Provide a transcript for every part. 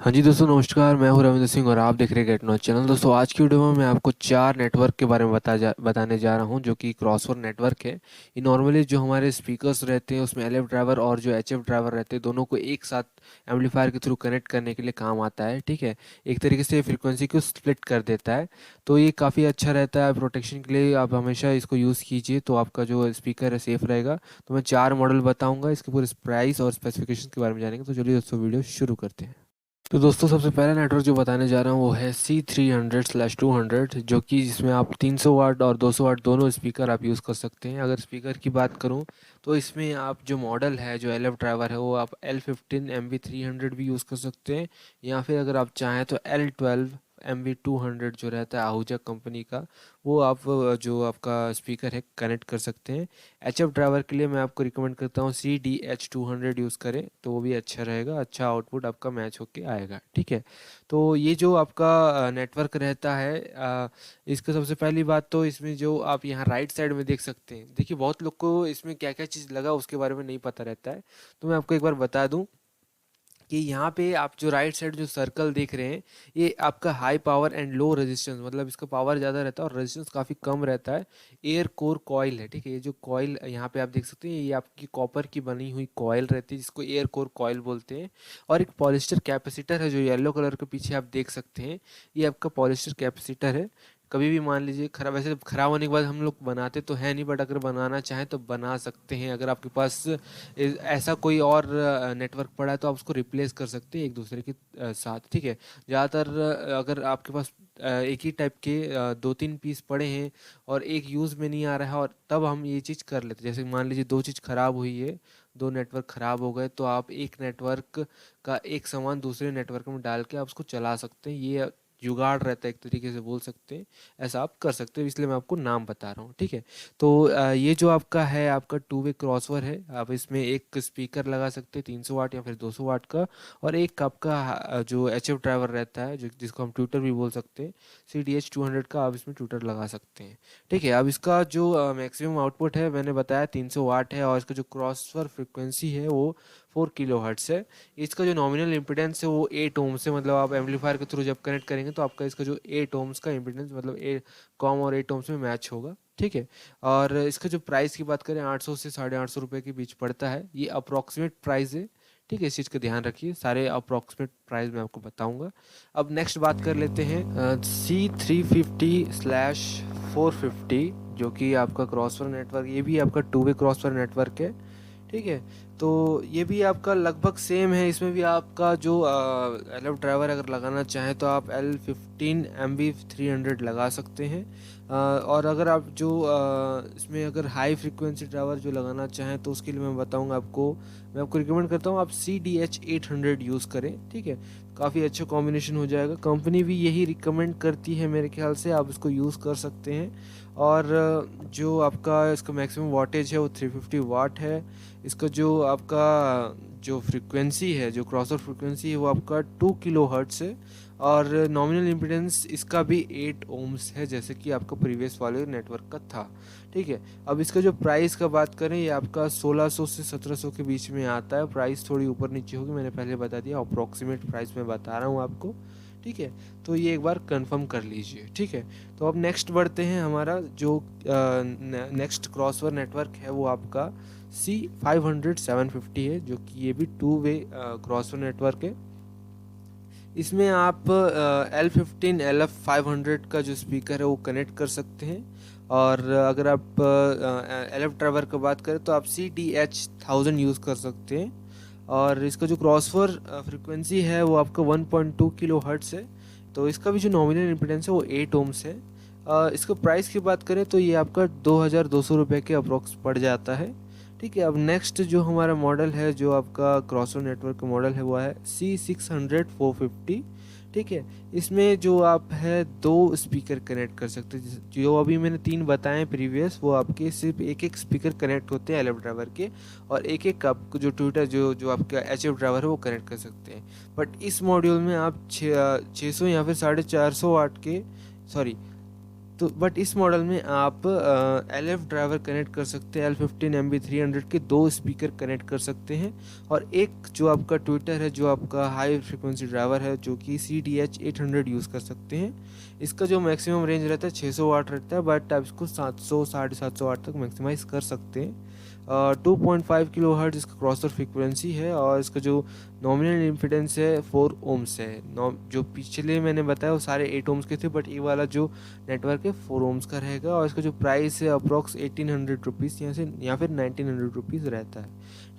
हाँ जी दोस्तों, नमस्कार। मैं हूँ रविंद्र सिंह और आप देख रहे हैं गेट नॉट चैनल। दोस्तों, आज की वीडियो में मैं आपको चार नेटवर्क के बारे में बताने जा रहा हूँ जो कि क्रॉसओवर नेटवर्क है। ये नॉर्मली जो हमारे स्पीकर्स रहते हैं उसमें एल एफ ड्राइवर और जो एच एफ ड्राइवर रहते हैं दोनों को एक साथ एम्पलीफायर के थ्रू कनेक्ट करने के लिए काम आता है। ठीक है, एक तरीके से फ्रिक्वेंसी को स्प्लिट कर देता है। तो ये काफ़ी अच्छा रहता है प्रोटेक्शन के लिए। आप हमेशा इसको यूज़ कीजिए तो आपका जो स्पीकर है सेफ़ रहेगा। तो मैं चार मॉडल बताऊँगा, इसके पूरे प्राइस और स्पेसिफिकेशन के बारे में जानेंगे। तो चलिए दोस्तों, वीडियो शुरू करते हैं। तो दोस्तों, सबसे पहला नेटवर्क जो बताने जा रहा हूँ वो है C300/200, जो कि जिसमें आप 300 वाट और 200 वाट दोनों स्पीकर आप यूज़ कर सकते हैं। अगर स्पीकर की बात करूँ तो इसमें आप जो मॉडल है, जो एल एफ ड्राइवर है, वो आप L15 MV300 भी यूज़ कर सकते हैं, या फिर अगर आप चाहें तो L12 MV200 जो रहता है आहूजा कंपनी का, वो आप जो आपका स्पीकर है कनेक्ट कर सकते हैं। एच एफ ड्राइवर के लिए मैं आपको रिकमेंड करता हूँ CDH200 यूज़ करें, तो वो भी अच्छा रहेगा, अच्छा आउटपुट आपका मैच होके आएगा। ठीक है, तो ये जो आपका नेटवर्क रहता है, इसका सबसे पहली बात तो इसमें जो आप यहाँ राइट साइड में देख सकते हैं, देखिए बहुत लोग को इसमें क्या क्या चीज़ लगा उसके बारे में नहीं पता रहता है। तो मैं आपको एक बार बता दूँ कि यहाँ पे आप जो राइट साइड जो सर्कल देख रहे हैं, ये आपका high power and low resistance, मतलब इसका पावर ज़्यादा रहता है और रेजिस्टेंस काफ़ी कम रहता है। एयर कोर कॉइल है। ठीक है, ये जो कॉइल यहाँ पे आप देख सकते हैं, ये आपकी कॉपर की बनी हुई कॉइल रहती है जिसको एयर कोर कॉइल बोलते हैं। और एक पॉलिस्टर कैपेसिटर है जो येलो कलर के पीछे आप देख सकते हैं, ये आपका पॉलिस्टर कैपेसिटर है। कभी भी मान लीजिए खराब, वैसे खराब होने के बाद हम लोग बनाते तो है नहीं, बट अगर बनाना चाहें तो बना सकते हैं। अगर आपके पास ऐसा कोई और नेटवर्क पड़ा है तो आप उसको रिप्लेस कर सकते हैं एक दूसरे के साथ। ठीक है, ज़्यादातर अगर आपके पास एक ही टाइप के दो तीन पीस पड़े हैं और एक यूज़ में नहीं आ रहा है, और तब हम ये चीज़ कर लेते हैं। जैसे मान लीजिए दो चीज़ ख़राब हुई है, दो नेटवर्क ख़राब हो गए, तो आप एक नेटवर्क का एक सामान दूसरे नेटवर्क में डाल के आप उसको चला सकते हैं। ये जुगाड़ रहता है, एक तरीके से बोल सकते हैं। ऐसा आप कर सकते हो, इसलिए मैं आपको नाम बता रहा हूँ। ठीक है, तो ये जो आपका है, आपका टू वे क्रॉसओवर है। आप इसमें एक स्पीकर लगा सकते हैं 300 वाट या फिर 200 वाट का, और एक आपका जो एच एफ ड्राइवर रहता है, जो जिसको हम ट्विटर भी बोल सकते हैं, CDH200 का, आप इसमें ट्विटर लगा सकते हैं। ठीक है, अब इसका जो मैक्सिमम आउटपुट है मैंने बताया 300 वाट है, और इसका जो क्रॉसओवर फ्रिक्वेंसी है वो 4 किलो हर्ट्स है। इसका जो नॉमिनल इम्पिडेंस है वो 8 ओम्स है। मतलब आप एम्पलीफायर के थ्रू जब कनेक्ट करेंगे तो आपका इसका जो 8 ओम्स का इम्पिडेंस, मतलब ए कॉम और 8 ओम्स में मैच होगा। ठीक है, और इसका जो प्राइस की बात करें 800 से 850 रुपये के बीच पड़ता है। ये अप्रॉक्सीमेट प्राइस है। ठीक है, इस चीज़ का ध्यान रखिए, सारे अप्रॉक्सीमेट प्राइस मैं आपको बताऊंगा। अब नेक्स्ट बात कर लेते हैं C350/450, जो कि आपका क्रॉसओवर नेटवर्क, ये भी आपका टू वे क्रॉसओवर नेटवर्क है। ठीक है, तो ये भी आपका लगभग सेम है। इसमें भी आपका जो एल एफ ड्राइवर अगर लगाना चाहें तो आप L15 MV300 लगा सकते हैं। और अगर आप जो इसमें अगर हाई फ्रिक्वेंसी ड्राइवर जो लगाना चाहें तो उसके लिए मैं आपको रिकमेंड करता हूँ आप CDH800 यूज़ करें। ठीक है, काफ़ी अच्छा कॉम्बिनेशन हो जाएगा। कंपनी भी यही रिकमेंड करती है, मेरे ख्याल से आप इसको यूज़ कर सकते हैं। और जो आपका इसका मैक्सिमम वाटेज है वो 350 वाट है। इसका जो आपका जो फ्रीक्वेंसी है, जो क्रॉसओवर फ्रीक्वेंसी है, वो आपका 2 किलो हर्ट्स है। और नॉमिनल इम्पीडेंस इसका भी 8 ओम्स है, जैसे कि आपका प्रीवियस वाले नेटवर्क का था। ठीक है, अब इसका जो प्राइस का बात करें, ये आपका 1600 से 1700 के बीच में आता है। प्राइस थोड़ी ऊपर नीचे होगी, मैंने पहले बता दिया, अप्रॉक्सीमेट प्राइस मैं बता रहा हूँ आपको। ठीक है, तो ये एक बार कंफर्म कर लीजिए। ठीक है, तो अब नेक्स्ट बढ़ते हैं। हमारा जो नेक्स्ट क्रॉसओवर नेटवर्क है वो आपका C500/750 है, जो कि ये भी टू वे क्रॉसओवर नेटवर्क है। इसमें आप L15 LF500 का जो स्पीकर है वो कनेक्ट कर सकते हैं। और अगर आप LF ड्राइवर की बात करें तो आप CDH1000 यूज़ कर सकते हैं। और इसका जो क्रॉसओवर फ्रिक्वेंसी है वो आपका 1.2 किलो हर्ट्स है। तो इसका भी जो नॉमिनल इम्पीडेंस है वो 8 ओम्स है। इसका प्राइस की बात करें तो ये आपका 2200 रुपये के अप्रोक्स पड़ जाता है। ठीक है, अब नेक्स्ट जो हमारा मॉडल है, जो आपका क्रॉसओवर नेटवर्क का मॉडल है, वो है C600/450। ठीक है, इसमें जो आप है दो स्पीकर कनेक्ट कर सकते हैं। जो अभी मैंने तीन बताए प्रीवियस, वो आपके सिर्फ एक एक स्पीकर कनेक्ट होते हैं LF ड्राइवर के, और एक एक आपको जो ट्विटर जो जो आपका HF ड्राइवर है वो कनेक्ट कर सकते हैं। बट इस मॉड्यूल में आप 600 या फिर 450 वाट के, सॉरी तो बट इस मॉडल में आप LF ड्राइवर कनेक्ट कर सकते हैं, L15 MB300 के 2 स्पीकर कनेक्ट कर सकते हैं, और एक जो आपका ट्विटर है, जो आपका हाई फ्रिक्वेंसी ड्राइवर है, जो कि CDH800 यूज़ कर सकते हैं। इसका जो मैक्सिमम रेंज रहता है 600 वाट रहता है, बट आप इसको 700 750 वाट तक मैक्सिमाइज़ कर सकते हैं। 2.5 किलो हर्ट्ज इसका क्रॉसओवर फ्रिक्वेंसी है, और इसका जो नॉमिनल इम्पीडेंस है 4 ओम्स है। जो पिछले मैंने बताया वो सारे 8 ओम्स के थे, बट ये वाला जो नेटवर्क है 4 ओम्स का रहेगा, और इसका जो प्राइस है अप्रॉक्स 1800 रुपीज़ या फिर 1900 रुपीज़ रहता है।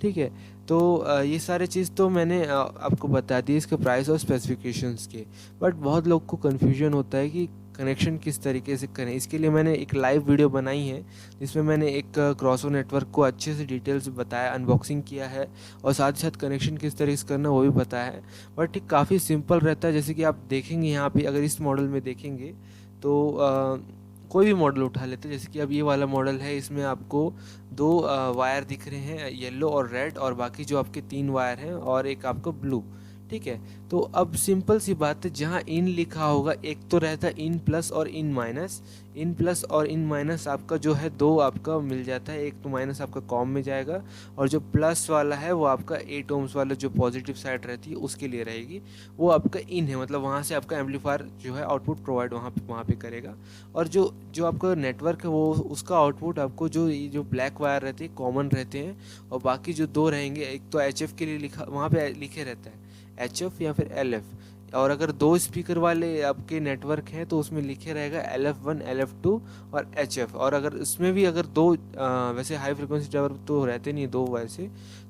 ठीक है, तो ये सारे चीज़ तो मैंने आपको बता दी इसके प्राइस और स्पेसिफिकेशंस के। बट बहुत लोग को कन्फ्यूजन होता है कि कनेक्शन किस तरीके से करें। इसके लिए मैंने एक लाइव वीडियो बनाई है, जिसमें मैंने एक क्रॉसओवर नेटवर्क को अच्छे से डिटेल्स बताया, अनबॉक्सिंग किया है, और साथ ही साथ कनेक्शन किस तरीके से करना वो भी बताया है। बट ये काफ़ी सिंपल रहता है। जैसे कि आप देखेंगे यहाँ पे, अगर इस मॉडल में देखेंगे तो कोई भी मॉडल उठा लेते हैं। जैसे कि अब ये वाला मॉडल है, इसमें आपको 2 वायर दिख रहे हैं, येलो और रेड, और बाकी जो आपके 3 वायर हैं और एक आपको ब्लू। ठीक है, तो अब सिंपल सी बात है, जहाँ इन लिखा होगा एक तो रहता है इन प्लस और इन माइनस। इन प्लस और इन माइनस आपका जो है 2 आपका मिल जाता है, एक तो माइनस आपका कॉम में जाएगा, और जो प्लस वाला है वो आपका 8 ओम्स वाला जो पॉजिटिव साइड रहती है उसके लिए रहेगी, वो आपका इन है, मतलब वहाँ से आपका एम्पलीफायर जो है आउटपुट प्रोवाइड वहाँ पे करेगा। और जो जो आपका नेटवर्क है वो उसका आउटपुट आपको जो ब्लैक वायर रहते हैं कॉमन रहते हैं, और बाकी जो 2 रहेंगे, एक तो HF के लिए लिखा वहाँ पे लिखे रहता है HF या फिर LF, और अगर 2 स्पीकर वाले आपके नेटवर्क हैं तो उसमें लिखे रहेगा LF1 LF2 और HF। और अगर इसमें भी अगर 2 वैसे हाई फ्रिक्वेंसी ड्राइवर तो रहते नहीं 2 वैसे,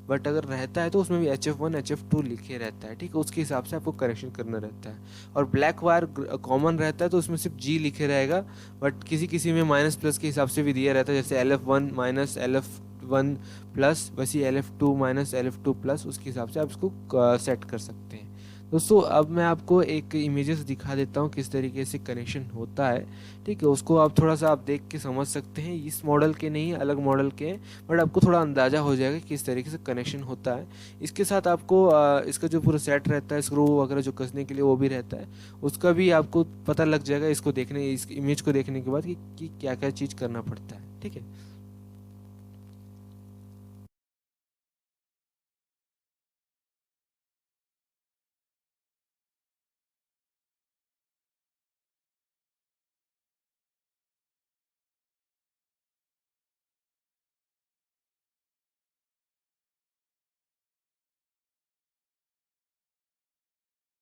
बट अगर रहता है तो उसमें भी HF1 HF2 लिखे रहता है। ठीक है, उसके हिसाब से आपको कनेक्शन करना रहता है। और ब्लैक वायर कॉमन रहता है तो उसमें सिर्फ G लिखे रहेगा, बट किसी किसी में माइनस प्लस के हिसाब से भी दिया रहता है, जैसे LF1 माइनस LF1 प्लस, वैसे LF2 माइनस LF2 प्लस, उसके हिसाब से आप इसको सेट कर सकते हैं। दोस्तों अब मैं आपको एक इमेजेस दिखा देता हूँ किस तरीके से कनेक्शन होता है। ठीक है, उसको आप थोड़ा सा आप देख के समझ सकते हैं, इस मॉडल के नहीं अलग मॉडल के हैं, बट आपको थोड़ा अंदाज़ा हो जाएगा किस तरीके से कनेक्शन होता है। इसके साथ आपको इसका जो पूरा सेट रहता है, स्क्रू वगैरह जो कसने के लिए वो भी रहता है, उसका भी आपको पता लग जाएगा इस इमेज को देखने के बाद कि क्या क्या चीज़ करना पड़ता है। ठीक है।